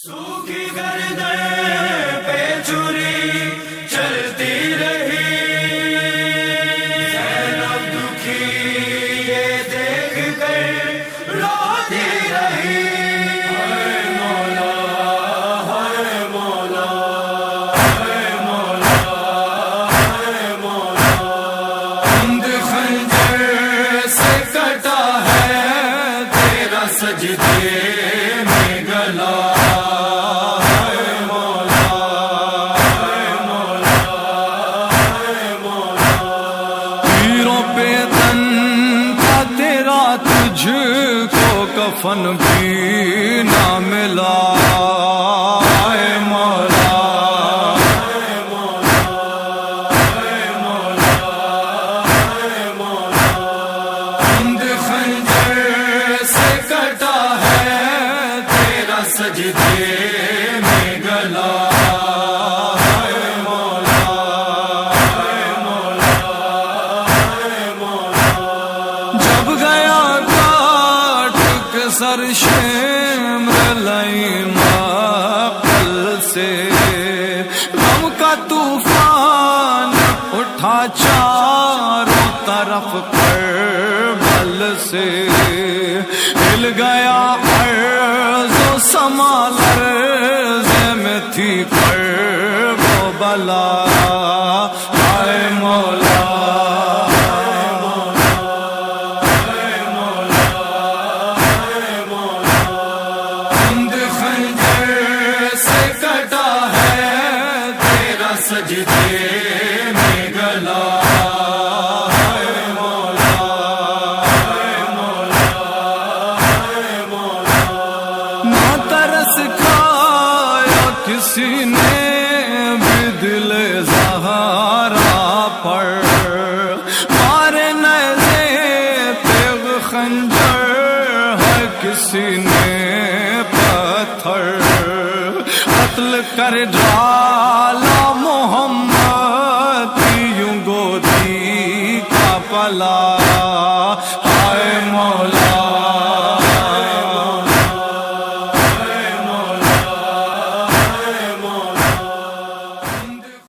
سوکھی گردن پہ چھری چلتی رہی، زینب دکھی یہ دیکھ کر روتی رہی۔ ہائے مولا ہائے مولا ہائے مولا ہائے مولا، ہند خنجر سے کٹا ہے تیرا سجدے میں گلا۔ تجھ کو کفن بھی نہ ملا، اے مولا اے مولا اے مولا اے مولا، ہند خنجر سے کٹا ہے تیرا سجدے میں گلا۔ سر شمر لئی مقل سے غم کا طوفان اٹھا چاروں طرف کربل سے، ہل گیا ارض و سما لرزے میں تھی کرب و بلا۔ ہائے مولا سجدے میں گلا، ہائے مولا ہائے مولا ہائے مولا، نہ ترس کھایا کسی نے بھی دل زہرا پر، مارے نیزے تیغ خنجر ہے کسی نے پتھر، قتل کر ڈالا محمد کی یوں گودی کا پلا۔ ہائے مولا